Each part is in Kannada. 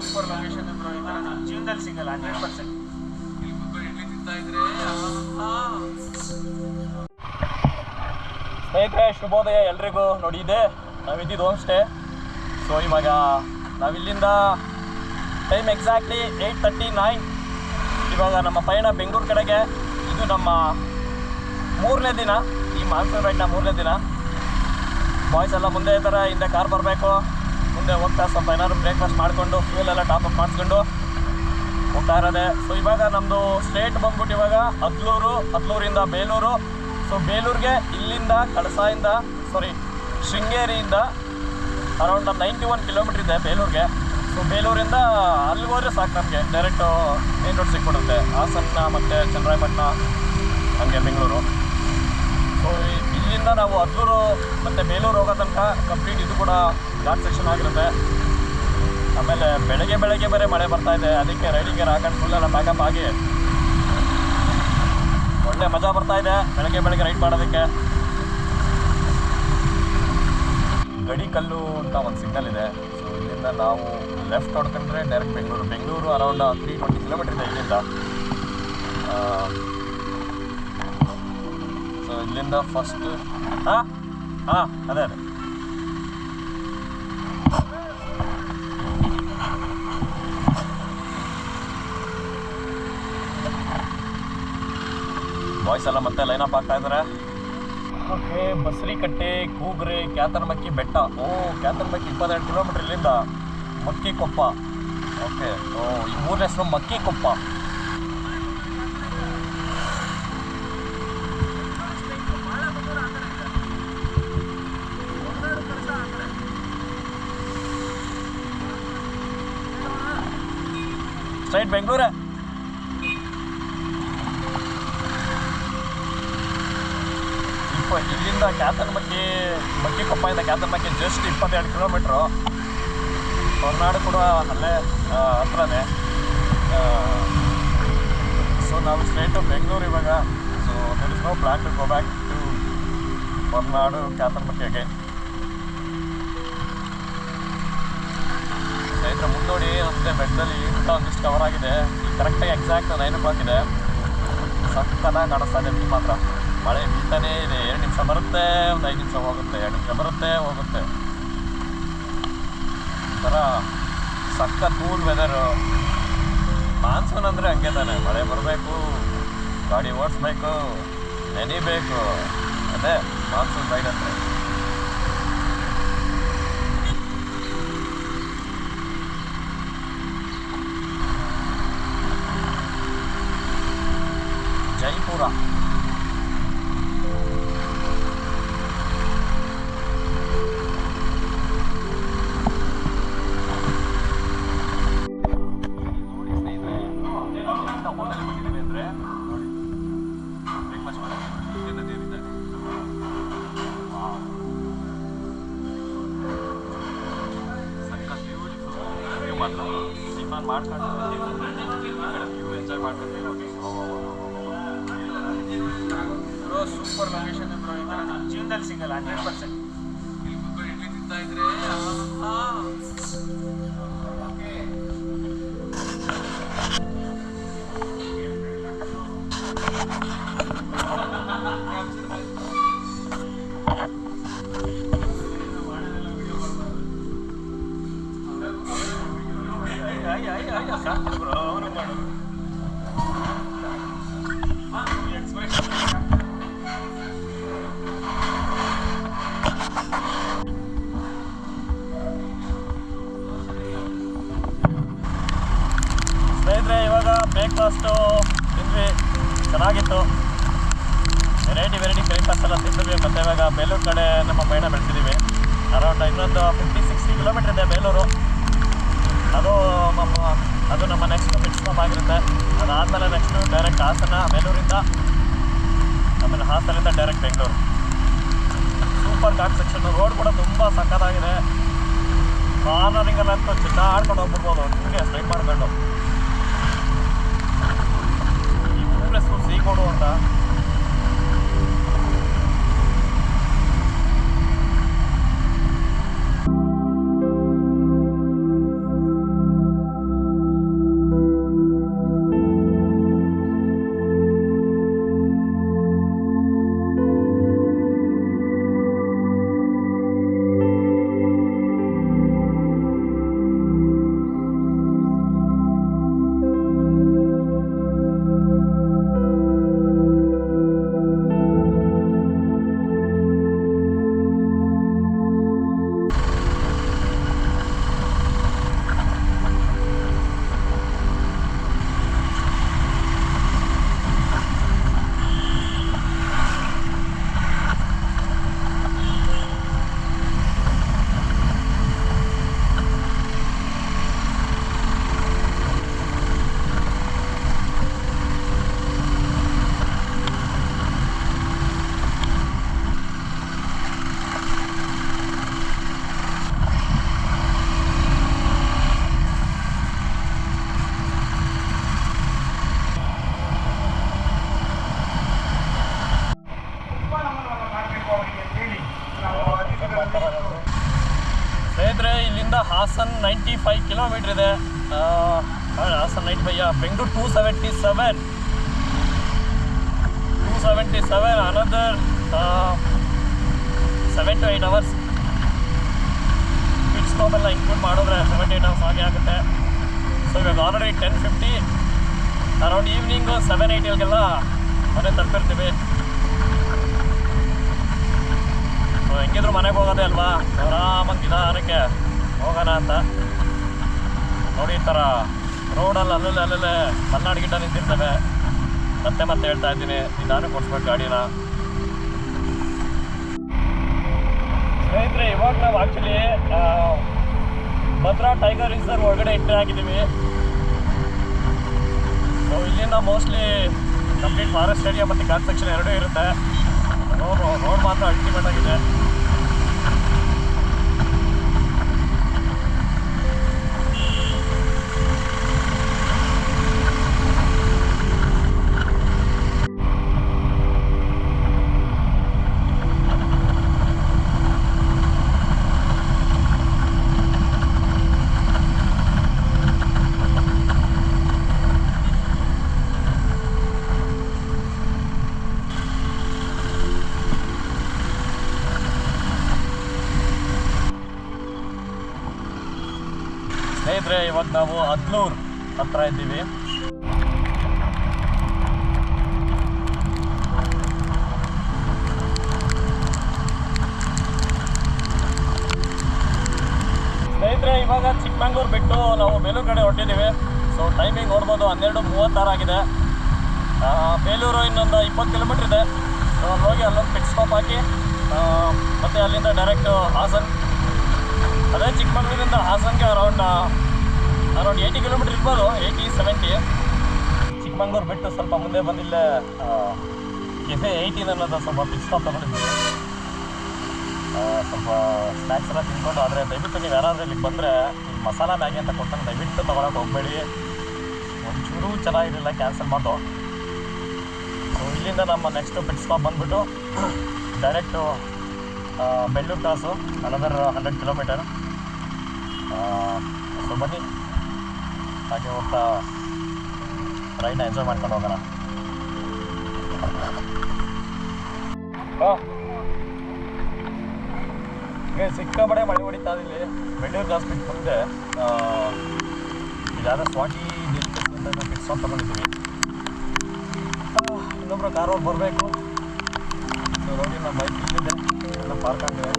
Super location bro. ಈ ಥರ ನಮ್ಮ ಜೀವನದಲ್ಲಿ ಸಿಗಲ್ಲ 100%. ಇಲ್ಲಿ ಕುತ್ಕೊಂಡು ಇಡ್ಲಿ ತಿಂತಾ ಇದ್ರೆ ಸ್ನೇಹಿತರೆ ಶುಭೋದಯ ಎಲ್ರಿಗೂ. ನೋಡಿ ಇದೆ ನಾವಿದ್ದಿದ್ದು ಹೋಮ್ ಸ್ಟೇ. ಸೊ ಇವಾಗ ನಾವಿಲ್ಲಿಂದ ಟೈಮ್ ಎಕ್ಸಾಕ್ಟ್ಲಿ 8:39. ಇವಾಗ ನಮ್ಮ ಪಯಣ ಬೆಂಗಳೂರು ಕಡೆಗೆ. ಇದು ನಮ್ಮ 3ನೇ ದಿನ, ಈ ಮಾನ್ಸೂನ್ ರೈಡ್ನ 3ನೇ ದಿನ. ಬಾಯ್ಸ್ ಎಲ್ಲ ಮುಂದೆ ಈ ಥರ ಹಿಂದೆ ಕಾರ್ ಬರಬೇಕು. ಮುಂದೆ ಹೋಗ್ತಾ ಸ್ವಲ್ಪ ಏನಾದ್ರು ಬ್ರೇಕ್ಫಾಸ್ಟ್ ಮಾಡಿಕೊಂಡು ಫ್ಯೂಲ್ ಎಲ್ಲ ಟಾಪ್ ಅಪ್ ಮಾಡಿಸ್ಕೊಂಡು ಹೋಗ್ತಾ ಇರೋದೆ. ಸೊ ಇವಾಗ ನಮ್ಮದು ಸ್ಟೇಟ್ ಬಂದ್ಬಿಟ್ಟು ಇವಾಗ ಹದ್ಲೂರಿಂದ ಬೇಲೂರು. ಸೊ ಬೇಲೂರಿಗೆ ಇಲ್ಲಿಂದ ಶೃಂಗೇರಿಯಿಂದ ಅರೌಂಡ್ 91 ಕಿಲೋಮೀಟ್ರ್ ಇದೆ ಬೇಲೂರಿಗೆ. ಸೊ ಬೇಲೂರಿಂದ ಅಲ್ಲಿಗೆ ಹೋದರೆ ಸಾಕು, ನಮಗೆ ಡೈರೆಕ್ಟು ಮೇನ್ ರೋಡ್ ಸಿಕ್ಬಿಡುತ್ತೆ. ಹಾಸನ ಮತ್ತು ಚನ್ನರಾಯಪಟ್ಟಣ ಹಾಗೆ ಬೆಂಗಳೂರು. ಸೊ ಇಲ್ಲಿಂದ ನಾವು ಹದ್ಲೂರು ಮತ್ತು ಬೇಲೂರು ಹೋಗೋ ತನಕ ಕಂಪ್ಲೀಟ್ ಇದು ಕೂಡ ಘಾಟ್ ಸೆಕ್ಷನ್ ಆಗಿರುತ್ತೆ. ಆಮೇಲೆ ಬೆಳಗ್ಗೆ ಬೇರೆ ಮಳೆ ಬರ್ತಾ ಇದೆ, ಅದಕ್ಕೆ ರೈಡಿಂಗ್ ಗೇರ್ ಹಾಕೊಂಡು ಫುಲ್ಲೆಲ್ಲ ಪ್ಯಾಕಪ್ ಆಗಿ ಒಳ್ಳೆ ಮಜಾ ಬರ್ತಾ ಇದೆ ಬೆಳಗ್ಗೆ ರೈಡ್ ಮಾಡೋದಕ್ಕೆ. ಗಡಿಕಲ್ಲು ಅಂತ ಒಂದು ಸಿಗ್ನಲ್ ಇದೆ. ಸೊ ಇಲ್ಲಿಂದ ನಾವು ಲೆಫ್ಟ್ ಹೊಡ್ಕೊಂಡ್ರೆ ಡೈರೆಕ್ಟ್ ಬೆಂಗಳೂರು ಅರೌಂಡ್ 320 ಕಿಲೋಮೀಟರ್ ಇದೆ ಇಲ್ಲಿಂದ. ಸೊ ಇಲ್ಲಿಂದ ಫಸ್ಟ್ ಅದೇ ಬಾಯ್ಸ್ ಎಲ್ಲ ಮತ್ತೆ ಲೈನಪ್ ಆಗ್ತಾ ಇದ್ದಾರೆ. ಓಕೆ, ಬಸರಿಕಟ್ಟೆ, ಕೂಗ್ರೆ, ಕ್ಯಾತನಮಕ್ಕಿ ಬೆಟ್ಟ. ಕ್ಯಾತನಮಕ್ಕಿ 22 ಕಿಲೋಮೀಟರ್ ಇಲ್ಲಿಂದ. ಮಕ್ಕಿಕೊಪ್ಪ. ಓಕೆ, ಈ ಊರಿನ ಹೆಸರು ಮಕ್ಕಿಕೊಪ್ಪ. ಸ್ಟ್ರೈಟ್ ಬೆಂಗಳೂರೇ. ಇಲ್ಲಿಂದ ಮಕ್ಕಿಕೊಪ್ಪದಿಂದ ಕ್ಯಾತನಮಕ್ಕಿ ಜಸ್ಟ್ 22 ಕಿಲೋಮೀಟ್ರು. ಹೊರನಾಡು ಕೂಡ ಅಲ್ಲೇ ಹತ್ರನೇ. ಸೊ ನಾವು ಸ್ಟ್ರೈಟು ಬೆಂಗಳೂರು ಇವಾಗ. So there is no plan to go back to Horanadu Kyatanamakki again. ಸ್ನೇಹಿತರೆ ಮುಂದೋಡಿ ನಮ್ಮದೇ ಬೆಟ್ಟದಲ್ಲಿ ಊಟ ಒಂದಿಷ್ಟು ಕವರ್ ಆಗಿದೆ. ಕರೆಕ್ಟಾಗಿ ಎಕ್ಸಾಕ್ಟ್ 9 o'clock ಇದೆ. ಸಕ್ಕತ್ತಾಗಿ ಕಾಣಿಸ್ತಾ ಇದೆ ವ್ಯೂ ಮಾತ್ರ. ಮಳೆ ಬೀಳ್ತಾನೇ ಇದೆ. 2 ನಿಮಿಷ ಬರುತ್ತೆ, ಒಂದು 5 ನಿಮಿಷ ಹೋಗುತ್ತೆ, 2 ನಿಮಿಷ ಬರುತ್ತೆ ಹೋಗುತ್ತೆ. ಥರ ಸಖತ್ ಕೂಲ್ ವೆದರು. ಮಾನ್ಸೂನ್ ಅಂದರೆ ಹಂಗೆ ತಾನೆ, ಮಳೆ ಬರಬೇಕು, ಗಾಡಿ ಓಡಿಸ್ಬೇಕು, ನೆನಿಬೇಕು. ಅದೇ ಮಾನ್ಸೂನ್ ರೈಡ್ ಅಂದರೆ. ಜೈಪುರ. Super location bro. ಈ ಥರ ನಮ್ಮ ಜೀವನದಲ್ಲಿ ಸಿಗಲ್ಲ 100%. ಇಲ್ಲಿ ಕುತ್ಕೊಂಡು ಇಡ್ಲಿ ತಿಂತಾ ಇದ್ರೆ ಸಾಕು ಬ್ರೋ. ಅವರು ಮಾಡೋದು ಸ್ನೇಹಿತರೆ. ಇವಾಗ ಬ್ರೇಕ್ಫಾಸ್ಟು ತಿಂದ್ವಿ, ಚೆನ್ನಾಗಿತ್ತು. ವೆರೈಟಿ ಬ್ರೇಕ್ಫಾಸ್ಟ್ ಎಲ್ಲ ತಿಂದ್ವಿ. ಮತ್ತು ಇವಾಗ ಬೇಲೂರು ಕಡೆ ನಮ್ಮ ಪಯಣ ಬೆಳೆಸಿದ್ದೀವಿ. ಅರೌಂಡ್ ಇನ್ನೊಂದು 50-60 ಕಿಲೋಮೀಟ್ರ್ ಇದೆ ಬೇಲೂರು. ಅದು ನಮ್ಮ ನೆಕ್ಸ್ಟ್ ಫಿಕ್ಸ್ ಸ್ಟಾಪ್ ಆಗಿರುತ್ತೆ. ಅದಾದಮೇಲೆ ನೆಕ್ಸ್ಟು ಡೈರೆಕ್ಟ್ ಹಾಸನ, ಬೇಲೂರಿಂದ ಆಮೇಲೆ ಹಾಸನದಿಂದ direct Bengaluru. Super ghat section. Road ಕೂಡ ತುಂಬ ಸಕ್ಕತ್ತಾಗಿದೆ. ಕಾರ್ನರಿಂಗಲ್ಲಂತೂ ಚಿನ್ನಾಡ್ಕೊಂಡು ಹೋಗ್ಬಿಡ್ಬೋದು ಹಿಂಗೆ ಸ್ಟ್ರೈಟ್ ಮಾಡ್ಕೊಂಡು. ಈ ಊರ ಹೆಸರು ಸೀಗೋಡು ಅಂತ. ಸ್ನೇಹಿತರೆ, ಇಲ್ಲಿಂದ ಹಾಸನ್ 95 ಕಿಲೋಮೀಟ್ರ್ ಇದೆ. Hassan 95, Bengaluru 277, another 7 to 8 hours. Pit stop ಎಲ್ಲ ಇನ್ಕ್ಲೂಡ್ ಮಾಡಿದ್ರೆ 7 to 8 hours ಹಾಗೆ ಆಗುತ್ತೆ. ಸೊ ಇವಾಗ ಆಲ್ರೆಡಿ 10:50, ಅರೌಂಡ್ ಈವ್ನಿಂಗು 7-8 ಮನೆ ತಲುಪಿರ್ತೀವಿ. ಸೊ ಹೆಂಗಿದ್ರು ಮನೆಗೆ ಹೋಗೋದೇ ಅಲ್ವಾ, ಆರಾಮಾಗಿ ನಿಧಾನಕ್ಕೆ ಹೋಗೋಣ ಅಂತ. ನೋಡಿ, ಈ ಥರ ರೋಡಲ್ಲಿ ಅಲ್ಲಲ್ಲೇ ಮಲ್ನಾಡು ಗಿಡ್ಡ ನಿಂತಿರ್ತವೆ. ಮತ್ತೆ ಹೇಳ್ತಾ ಇದ್ದೀನಿ, ನಿಧಾನಕ್ಕೆ ಕೊಡ್ಸ್ಬೇಕು ಗಾಡಿನ. ಸ್ನೇಹಿತರೆ, ಇವಾಗ ನಾವು ಆ್ಯಕ್ಚುಲಿ ಭದ್ರಾ ಟೈಗರ್ ರಿಸರ್ವ್ ಒಳಗಡೆ ಎಂಟ್ರಿ ಆಗಿದ್ದೀವಿ. ಸೊ ಇಲ್ಲಿಂದ ಮೋಸ್ಟ್ಲಿ ಕಂಪ್ಲೀಟ್ ಫಾರೆಸ್ಟ್ ಏರಿಯಾ ಮತ್ತು ಕನ್ಸ್ಟ್ರಕ್ಷನ್ ಎರಡೂ ಇರುತ್ತೆ. ರೋಡ್ ಮಾತ್ರ ಅಲ್ಟಿಮೇಟ್ ಆಗಿದೆ. ಸ್ನೇಹಿತರೆ, ಇವಾಗ ನಾವು ಅದ್ಲೂರು ಹತ್ರ ಇದ್ದೀವಿ. ಸ್ನೇಹಿತರೆ, ಇವಾಗ ಚಿಕ್ಕಮಂಗ್ಳೂರು ಬಿಟ್ಟು ನಾವು ಬೇಲೂರು ಕಡೆ ಹೊರಟಿದ್ದೀವಿ. ಸೊ ಟೈಮಿಂಗ್ ನೋಡ್ಬೋದು, 12:36 ಆಗಿದೆ. ಬೇಲೂರು ಇನ್ನೊಂದು 20 ಕಿಲೋಮೀಟ್ರ್ ಇದೆ. ಸೊ ಅಲ್ಲಿ ಹೋಗಿ ಅಲ್ಲೊಂದು ಪಿಟ್ ಸ್ಟಾಪ್ ಹಾಕಿ ಮತ್ತು ಅಲ್ಲಿಂದ ಡೈರೆಕ್ಟು ಹಾಸನ್. ಅದೇ ಚಿಕ್ಕಮಂಗ್ಳೂರಿಂದ ಹಾಸನ್ಗೆ ಅರೌಂಡ್ 80 ಕಿಲೋಮೀಟ್ರ್ ಇರ್ಬೋದು, 80-70. ಚಿಕ್ಕಮಂಗ್ಳೂರು ಬಿಟ್ಟು ಸ್ವಲ್ಪ ಮುಂದೆ ಬಂದಿಲ್ಲೇ ಕೆಫೆ 18 ಅನ್ನೋದು ಸ್ವಲ್ಪ ಪಿಟ್ ಸ್ಟಾಪ್ ತಗೊಂಡಿದ್ದೀವಿ. ಸ್ವಲ್ಪ ಸ್ನ್ಯಾಕ್ಸ್ ಎಲ್ಲ ತಿನ್ಕೊಂಡು. ಆದರೆ ದಯವಿಟ್ಟು ನೀವು ಯಾರಾದರೂ ಇಲ್ಲಿಗೆ ಬಂದರೆ ಇಲ್ಲಿ ಮಸಾಲ ಮ್ಯಾಗಿ ಅಂತ ಕೊಡ್ತಾನೆ, ದಯವಿಟ್ಟು ತೊಗೊಳಕ್ಕೆ ಹೋಗಬೇಡಿ. ಒಂಚೂರು ಚೆನ್ನಾಗಿರಲಿಲ್ಲ, ಕ್ಯಾನ್ಸಲ್ ಮಾಡು. ಸೊ ಇಲ್ಲಿಂದ ನಮ್ಮ ನೆಕ್ಸ್ಟ್ ಪಿಟ್ ಸ್ಟಾಪ್ ಬಂದುಬಿಟ್ಟು direct Bellur cross, another 100 kilometre. So ಬನ್ನಿ, ಹಾಗೆ ಹೋಗ್ತಾ ರೈಡ್ನ ಎಂಜಾಯ್ ಮಾಡ್ಕೊಂಡು ಹೋಗೋಣ. ಸಿಕ್ಕಾಪಟ್ಟೆ ಮಳೆ ಹೊಡಿತಾ ಇಲ್ಲಿ ಬೆಳ್ಳೂರು ಕ್ರಾಸ್ ಬಿಟ್ಟು ಮುಂದೆ. ಇದಾದ ಸ್ವಾಟಿ ಅಂತ ಪಿಟ್ ಸ್ಟಾಪ್ ತೊಗೊಂಡಿದ್ದೀವಿ. ಇನ್ನೊಬ್ಬರು ಕಾರ್ ಅವ್ರು ಬರಬೇಕು. ಸೊ ನೋಡಿ, ನಮ್ಮ ಬೈಕ್ ಇಲ್ಲಿದೆ, ಎಲ್ಲ ಪಾರ್ಕ್ ಆಗಿದೆ.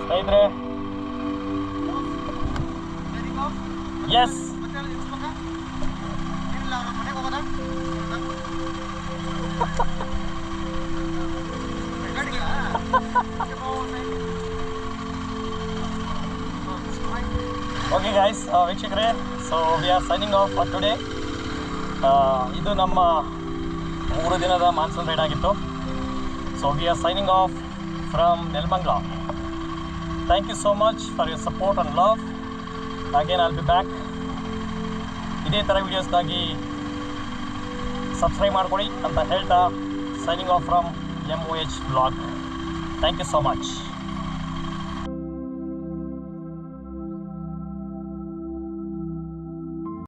ಸ್ನೇಹಿತರೆ, ಎಸ್ ಓಕೆ ಗೈಸ್, ವೀಕ್ಷಕರೇ, so we are signing off for today. ಇದು ನಮ್ಮ 3 ದಿನದ ಮಾನ್ಸೂನ್ ರೈಡ್ ಆಗಿತ್ತು. So we are signing off from Nelamangala. Thank you so much for your support and love. Again I'll be back. ಇದೇ ಥರ ವೀಡಿಯೋಸ್ಗಾಗಿ ಸಬ್ಸ್ಕ್ರೈಬ್ ಮಾಡ್ಕೊಳ್ಳಿ ಅಂತ ಹೇಳ್ತಾ signing off from MOH blog. Thank you so much.